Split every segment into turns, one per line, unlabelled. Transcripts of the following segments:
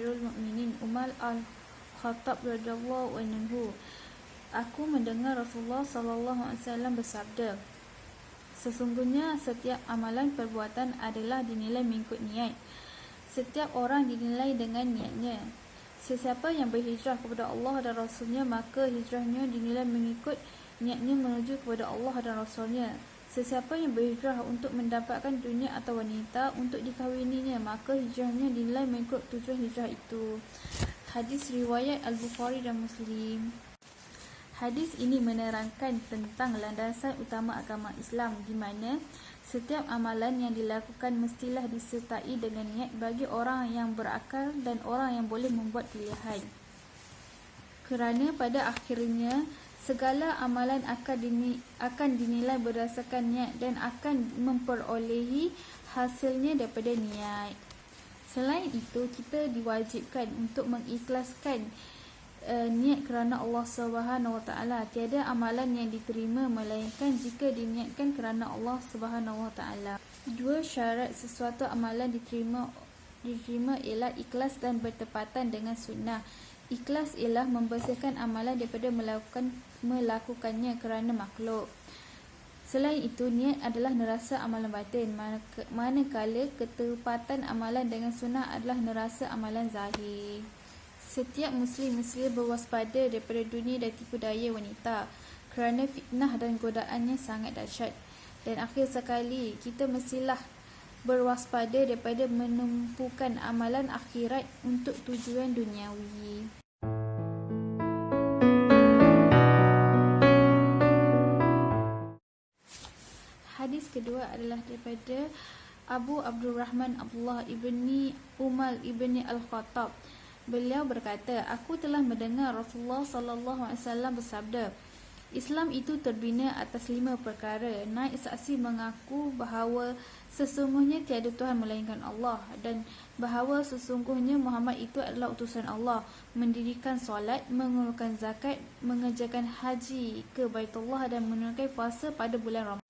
Amirul Mukminin Umar Al-Khattab radhiyallahu anhu. Aku mendengar Rasulullah sallallahu alaihi wasallam bersabda, sesungguhnya setiap amalan perbuatan adalah dinilai mengikut niat. Setiap orang dinilai dengan niatnya. Sesiapa yang berhijrah kepada Allah dan Rasulnya, maka hijrahnya dinilai mengikut niatnya menuju kepada Allah dan Rasulnya. Sesiapa yang berhijrah untuk mendapatkan dunia atau wanita untuk dikahwininya, maka hijrahnya dinilai mengikut tujuan hijrah itu. Hadis riwayat Al-Bukhari dan Muslim. Hadis ini menerangkan tentang landasan utama agama Islam, di mana setiap amalan yang dilakukan mestilah disertai dengan niat bagi orang yang berakal dan orang yang boleh membuat pilihan. Kerana pada akhirnya segala amalan akan dinilai berdasarkan niat dan akan memperolehi hasilnya daripada niat. Selain itu, kita diwajibkan untuk mengikhlaskan niat kerana Allah Subhanahu Wa Taala. Tiada amalan yang diterima melainkan jika diniatkan kerana Allah Subhanahu Wa Taala. Dua syarat sesuatu amalan diterima ialah ikhlas dan bertepatan dengan sunnah. Ikhlas ialah membersihkan amalan daripada melakukannya kerana makhluk. Selain itu, niat adalah nerasa amalan batin, manakala ketepatan amalan dengan sunnah adalah nerasa amalan zahir. Setiap muslim berwaspada daripada dunia dan tipu daya wanita, kerana fitnah dan godaannya sangat dahsyat. Dan akhir sekali, kita mestilah berwaspada daripada menumpukan amalan akhirat untuk tujuan duniawi. Hadis kedua adalah daripada Abu Abdurrahman Abdullah ibni Umar ibni Al-Khattab. Beliau berkata, aku telah mendengar Rasulullah sallallahu alaihi wasallam bersabda, Islam itu terbina atas 5 perkara. Naik saksi mengaku bahawa sesungguhnya tiada Tuhan melainkan Allah, dan bahawa sesungguhnya Muhammad itu adalah utusan Allah, mendirikan solat, mengeluarkan zakat, mengerjakan haji ke Baitullah dan menunaikan puasa pada bulan Ramadan.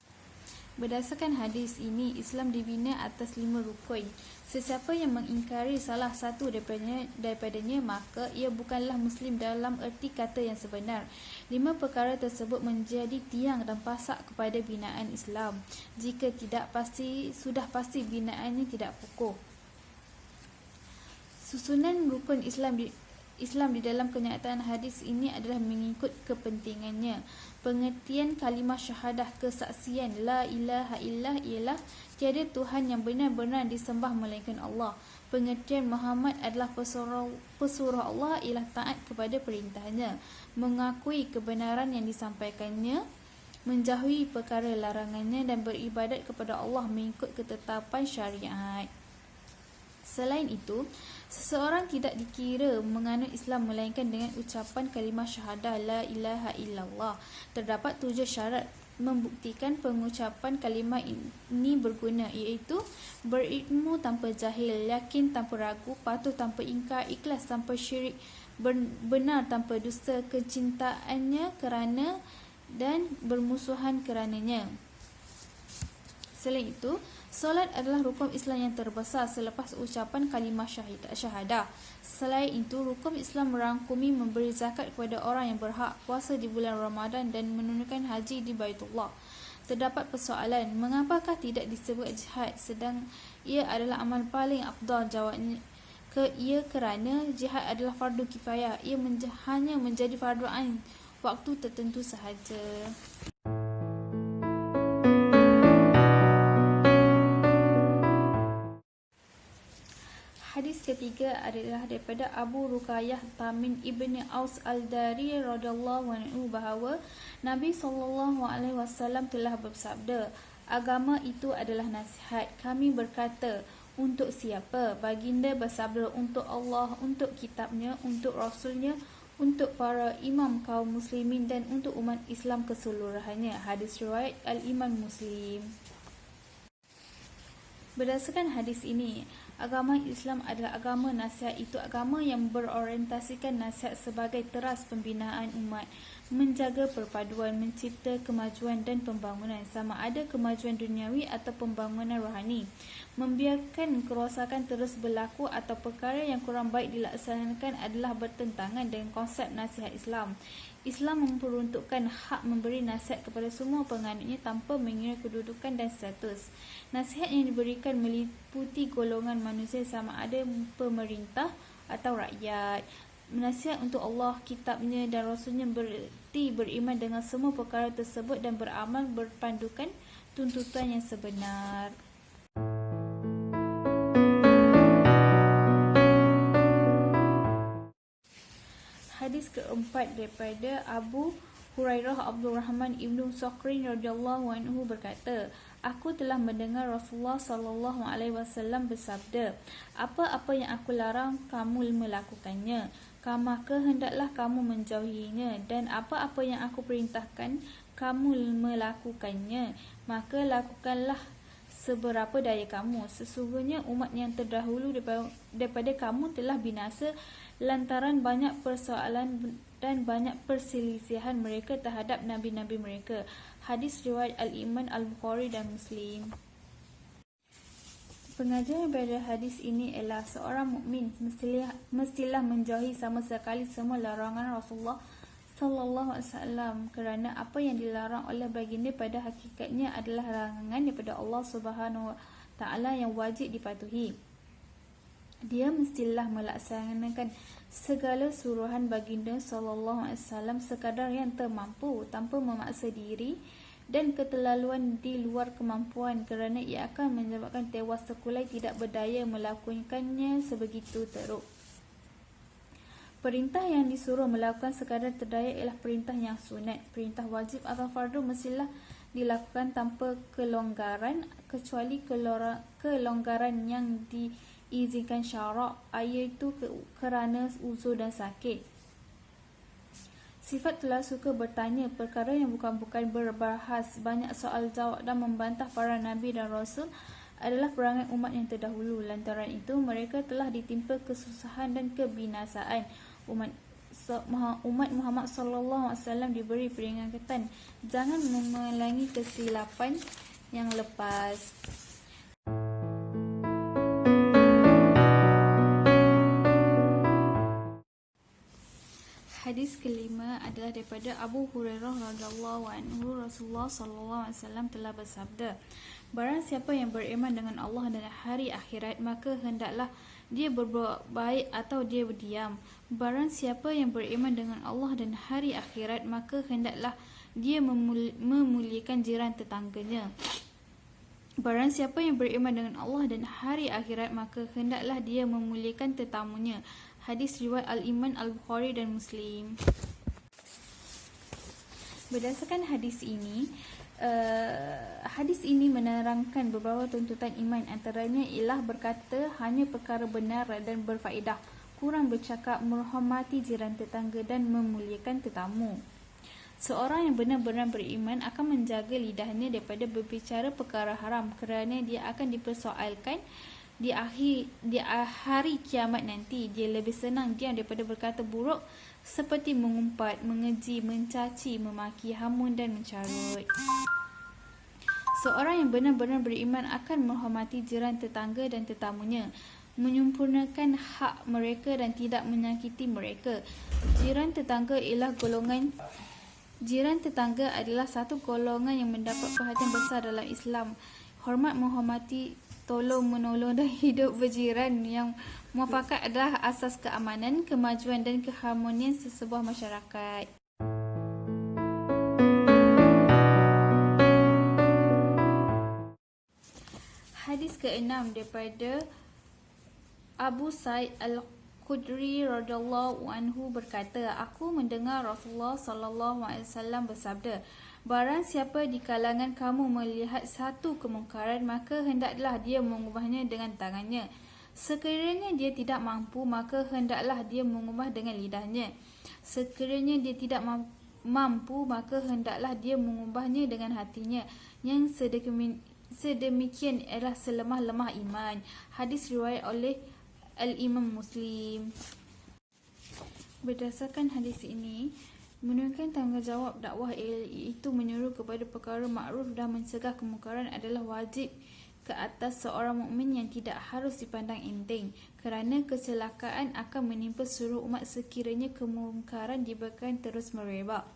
Berdasarkan hadis ini, Islam dibina atas 5 rukun. Sesiapa yang mengingkari salah satu daripadanya, maka ia bukanlah Muslim dalam erti kata yang sebenar. 5 perkara tersebut menjadi tiang dan pasak kepada binaan Islam. Jika tidak sudah pasti binaannya tidak kokoh. Susunan rukun Islam di dalam kenyataan hadis ini adalah mengikut kepentingannya. Pengertian kalimah syahadah, kesaksian la ilaha illallah ialah tiada Tuhan yang benar-benar disembah melainkan Allah. Pengertian Muhammad adalah pesuruh Allah ialah taat kepada perintahnya, mengakui kebenaran yang disampaikannya, menjauhi perkara larangannya dan beribadat kepada Allah mengikut ketetapan syariat. Selain itu, seseorang tidak dikira menganut Islam melainkan dengan ucapan kalimah syahadah la ilaha illallah. Terdapat 7 syarat membuktikan pengucapan kalimah ini berguna, iaitu berilmu tanpa jahil, yakin tanpa ragu, patuh tanpa ingkar, ikhlas tanpa syirik, benar tanpa dusta, kecintaannya kerana dan bermusuhan kerananya. Selain itu, solat adalah rukun Islam yang terbesar selepas ucapan kalimah syahadah. Selain itu, rukun Islam merangkumi memberi zakat kepada orang yang berhak, puasa di bulan Ramadan dan menunaikan haji di Baitullah. Terdapat persoalan, mengapakah tidak disebut jihad sedang ia adalah amal paling afdal? Jawabnya, kerana jihad adalah fardu kifayah. Ia hanya menjadi fardu ain waktu tertentu sahaja. Hadis ketiga adalah daripada Abu Ruqayyah Tamim ibni Aus Al-Dari radhiyallahu anhu bahawa Nabi SAW telah bersabda, agama itu adalah nasihat. Kami berkata, untuk siapa? Baginda bersabda, untuk Allah, untuk kitabnya, untuk Rasulnya, untuk para imam kaum muslimin dan untuk umat Islam keseluruhannya. Hadis riwayat Al-Imam Muslim. Berdasarkan hadis ini, agama Islam adalah agama nasihat. Itu agama yang berorientasikan nasihat sebagai teras pembinaan umat, menjaga perpaduan, mencipta kemajuan dan pembangunan, sama ada kemajuan duniawi atau pembangunan rohani. Membiarkan kerosakan terus berlaku atau perkara yang kurang baik dilaksanakan adalah bertentangan dengan konsep nasihat Islam. Islam memperuntukkan hak memberi nasihat kepada semua penganutnya tanpa mengira kedudukan dan status. Nasihat yang diberikan meliputi golongan manusia sama ada pemerintah atau rakyat. Nasihat untuk Allah, kitabnya dan rasulnya berarti beriman dengan semua perkara tersebut dan beramal berpandukan tuntutan yang sebenar. Hadis keempat daripada Abu Hurairah Abdul Rahman Ibnu Sakhrin radhiyallahu anhu berkata, aku telah mendengar Rasulullah sallallahu alaihi wasallam bersabda, apa-apa yang aku larang kamu melakukannya, maka hendaklah kamu menjauhinya, dan apa-apa yang aku perintahkan kamu melakukannya, maka lakukanlah seberapa daya kamu. Sesungguhnya umat yang terdahulu daripada kamu telah binasa lantaran banyak persoalan dan banyak perselisihan mereka terhadap nabi-nabi mereka. Hadis riwayat Al-Imam Al-Bukhari dan Muslim. Pengajaran pada hadis ini ialah seorang mukmin mestilah menjauhi sama sekali semua larangan Rasulullah sallallahu alaihi wasallam, kerana apa yang dilarang oleh baginda pada hakikatnya adalah larangan daripada Allah Subhanahu wa taala yang wajib dipatuhi. Dia mestilah melaksanakan segala suruhan baginda sallallahu alaihi wasallam sekadar yang termampu tanpa memaksa diri dan keterlaluan di luar kemampuan, kerana ia akan menyebabkan tewas sekulai tidak berdaya melakukannya sebegitu teruk. Perintah yang disuruh melakukan sekadar terdaya ialah perintah yang sunat. Perintah wajib atau fardu mestilah dilakukan tanpa kelonggaran, kecuali kelonggaran yang diizinkan syarak, iaitu kerana uzur dan sakit. Sifat telah suka bertanya perkara yang bukan-bukan, berbahas banyak soal jawab dan membantah para nabi dan rasul adalah perangai umat yang terdahulu. Lantaran itu mereka telah ditimpa kesusahan dan kebinasaan. Umat Muhammad sallallahu alaihi wasallam diberi peringatan jangan mengulangi kesilapan yang lepas. Hadis kelima adalah daripada Abu Hurairah radhiyallahu anhu. Rasulullah sallallahu alaihi wasallam telah bersabda, barang siapa yang beriman dengan Allah dan hari akhirat, maka hendaklah dia berbuat baik atau dia berdiam. Barang siapa yang beriman dengan Allah dan hari akhirat, maka hendaklah dia memuliakan jiran tetangganya. Barang siapa yang beriman dengan Allah dan hari akhirat, maka hendaklah dia memuliakan tetamunya. Hadis riwayat Al-Imam Al-Bukhari dan Muslim. Berdasarkan hadis ini menerangkan beberapa tuntutan iman, antaranya ialah berkata hanya perkara benar dan berfaedah, kurang bercakap, menghormati jiran tetangga dan memuliakan tetamu. Seorang yang benar-benar beriman akan menjaga lidahnya daripada berbicara perkara haram, kerana dia akan dipersoalkan di hari kiamat nanti. Dia lebih senang diam daripada berkata buruk seperti mengumpat, mengeji, mencaci, memaki, hamun dan mencarut. Seorang yang benar-benar beriman akan menghormati jiran tetangga dan tetamunya, menyempurnakan hak mereka dan tidak menyakiti mereka. Jiran tetangga adalah satu golongan yang mendapat perhatian besar dalam Islam. Hormat, menghormati, tolong-menolong dan hidup berjiran yang muafakat adalah asas keamanan, kemajuan dan keharmonian sesebuah masyarakat. Hadis ke-6 daripada Abu Sa'id Al-Khudri radhiyallahu anhu berkata, aku mendengar Rasulullah sallallahu alaihi wasallam bersabda, barang siapa di kalangan kamu melihat satu kemungkaran, maka hendaklah dia mengubahnya dengan tangannya. Sekiranya dia tidak mampu, maka hendaklah dia mengubah dengan lidahnya. Sekiranya dia tidak mampu, maka hendaklah dia mengubahnya dengan hatinya. Yang sedemikian ialah selemah-lemah iman. Hadis riwayat oleh Al-Imam Muslim. Berdasarkan hadis ini menunjukkan tanggungjawab dakwah, iaitu menyeru kepada perkara makruf dan mencegah kemungkaran adalah wajib ke ke atas seorang mukmin yang tidak harus dipandang enteng, kerana kecelakaan akan menimpa seluruh umat sekiranya kemungkaran dibiarkan terus merebak.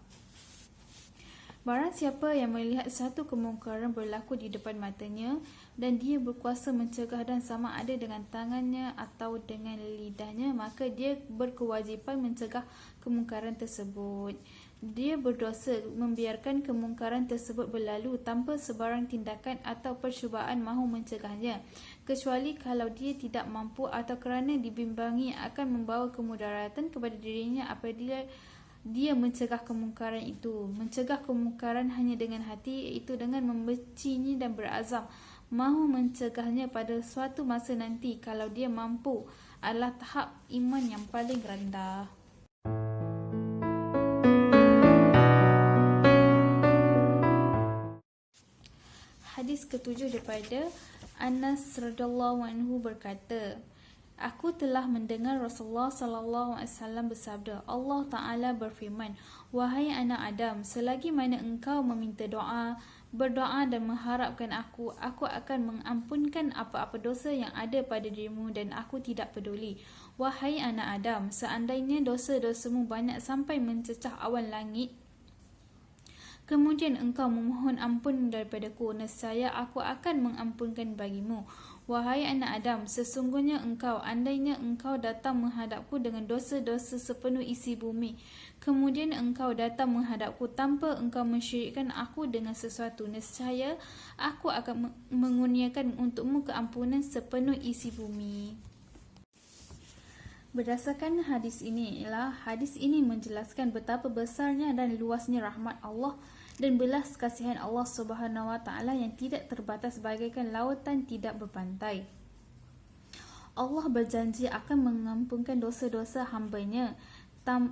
Barang siapa yang melihat satu kemungkaran berlaku di depan matanya dan dia berkuasa mencegah dan sama ada dengan tangannya atau dengan lidahnya, maka dia berkewajipan mencegah kemungkaran tersebut. Dia berdosa membiarkan kemungkaran tersebut berlalu tanpa sebarang tindakan atau percubaan mahu mencegahnya, kecuali kalau dia tidak mampu atau kerana dibimbangi akan membawa kemudaratan kepada dirinya apabila dia mencegah kemungkaran itu. Mencegah kemungkaran hanya dengan hati, iaitu dengan membencinya dan berazam mahu mencegahnya pada suatu masa nanti kalau dia mampu, adalah tahap iman yang paling rendah. Hadis ketujuh daripada Anas radhiyallahu anhu berkata, aku telah mendengar Rasulullah sallallahu alaihi wasallam bersabda, Allah Taala berfirman, wahai anak Adam, selagi mana engkau meminta doa, berdoa dan mengharapkan aku akan mengampunkan apa-apa dosa yang ada pada dirimu dan aku tidak peduli. Wahai anak Adam, seandainya dosa-dosamu banyak sampai mencecah awan langit, kemudian engkau memohon ampun daripadaku, nescaya aku akan mengampunkan bagimu. Wahai anak Adam, sesungguhnya engkau, andainya engkau datang menghadapku dengan dosa-dosa sepenuh isi bumi, kemudian engkau datang menghadapku tanpa engkau mensyirikkan aku dengan sesuatu, nescaya aku akan mengurniakan untukmu keampunan sepenuh isi bumi. Berdasarkan hadis ini menjelaskan betapa besarnya dan luasnya rahmat Allah dan belas kasihan Allah Subhanahu wa taala yang tidak terbatas bagaikan lautan tidak berpantai. Allah berjanji akan mengampunkan dosa-dosa hamba-Nya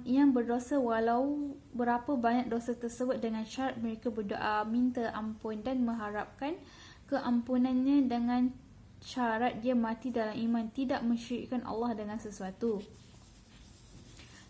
yang berdosa walau berapa banyak dosa tersebut, dengan syarat mereka berdoa, minta ampun dan mengharapkan keampunannya, dengan syarat dia mati dalam iman, tidak mensyirikkan Allah dengan sesuatu.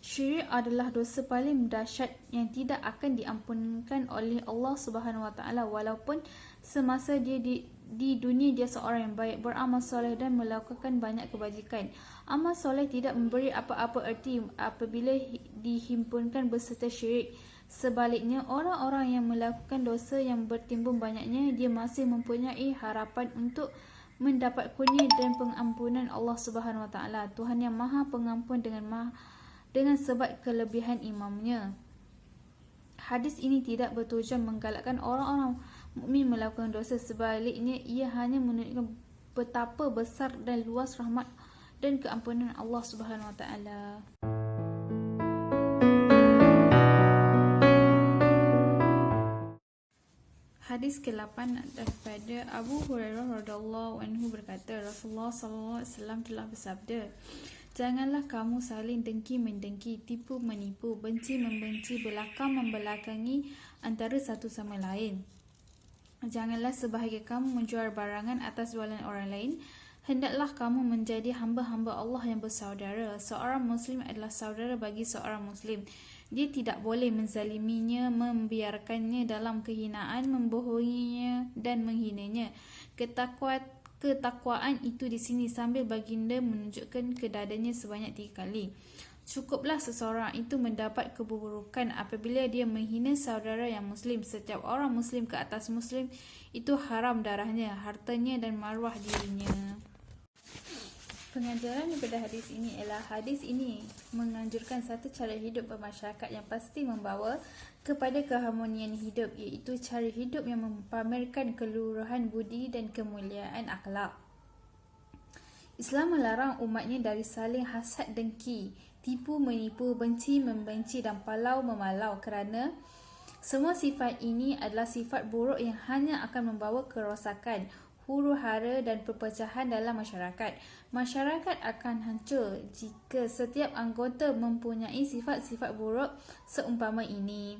Syirik adalah dosa paling dahsyat yang tidak akan diampunkan oleh Allah Subhanahu wa taala walaupun semasa dia di dunia dia seorang yang baik, beramal soleh dan melakukan banyak kebajikan. Amal soleh tidak memberi apa-apa erti apabila dihimpunkan beserta syirik. Sebaliknya, orang-orang yang melakukan dosa yang bertimbun banyaknya, dia masih mempunyai harapan untuk mendapat kurnia dan pengampunan Allah Subhanahu wa taala, Tuhan yang Maha Pengampun dengan sebab kelebihan imamnya. Hadis ini tidak bertujuan menggalakkan orang-orang mukmin melakukan dosa, sebaliknya ia hanya menunjukkan betapa besar dan luas rahmat dan keampunan Allah Subhanahu wa taala. Hadis ke-8 daripada Abu Hurairah radhiyallahu anhu berkata, Rasulullah sallallahu alaihi wasallam telah bersabda, janganlah kamu saling dengki-mendengki, tipu-menipu, benci-membenci, belakang-membelakangi antara satu sama lain. Janganlah sebahagia kamu menjual barangan atas jualan orang lain. Hendaklah kamu menjadi hamba-hamba Allah yang bersaudara. Seorang Muslim adalah saudara bagi seorang Muslim. Dia tidak boleh menzaliminya, membiarkannya dalam kehinaan, membohonginya dan menghinanya. Ketakwaan itu di sini sambil baginda menunjukkan ke dadanya sebanyak 3 kali. Cukuplah seseorang itu mendapat keburukan apabila dia menghina saudara yang Muslim. Setiap orang Muslim ke atas Muslim itu haram darahnya, hartanya dan maruah dirinya. Pengajaran daripada hadis ini ialah hadis ini menganjurkan satu cara hidup bermasyarakat yang pasti membawa kepada keharmonian hidup, iaitu cara hidup yang mempamerkan keluhuran budi dan kemuliaan akhlak. Islam melarang umatnya dari saling hasad dengki, tipu menipu, benci membenci dan palau memalau, kerana semua sifat ini adalah sifat buruk yang hanya akan membawa kerosakan, huru-hara dan perpecahan dalam masyarakat. Masyarakat akan hancur jika setiap anggota mempunyai sifat-sifat buruk seumpama ini.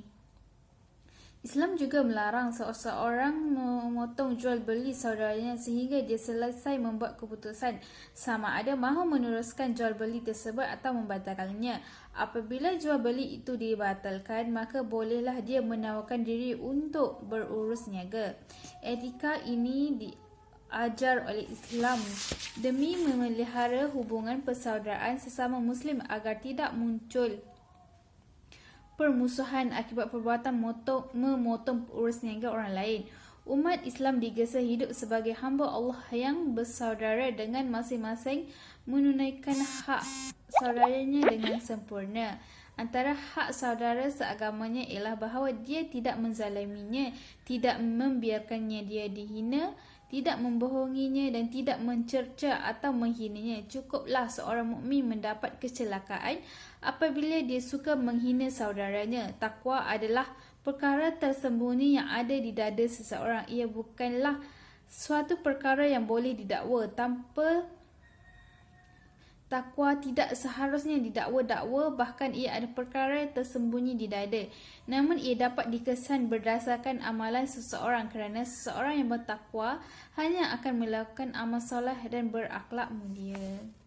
Islam juga melarang seseorang memotong jual beli saudaranya sehingga dia selesai membuat keputusan sama ada mahu meneruskan jual beli tersebut atau membatalkannya. Apabila jual beli itu dibatalkan, maka bolehlah dia menawarkan diri untuk berurus niaga. Etika ini ajar oleh Islam demi memelihara hubungan persaudaraan sesama Muslim agar tidak muncul permusuhan akibat perbuatan memotong urus niaga orang lain. Umat Islam digesa hidup sebagai hamba Allah yang bersaudara dengan masing-masing menunaikan hak saudaranya dengan sempurna. Antara hak saudara seagamanya ialah bahawa dia tidak menzaliminya, tidak membiarkannya dia dihina, tidak membohonginya dan tidak mencerca atau menghinanya. Cukuplah seorang mukmin mendapat kecelakaan apabila dia suka menghina saudaranya. Takwa adalah perkara tersembunyi yang ada di dada seseorang. Ia bukanlah suatu perkara yang boleh didakwa. Tanpa takwa tidak seharusnya didakwa-dakwa, bahkan ia ada perkara tersembunyi di dada. Namun ia dapat dikesan berdasarkan amalan seseorang, kerana seseorang yang bertakwa hanya akan melakukan amal soleh dan berakhlak mulia.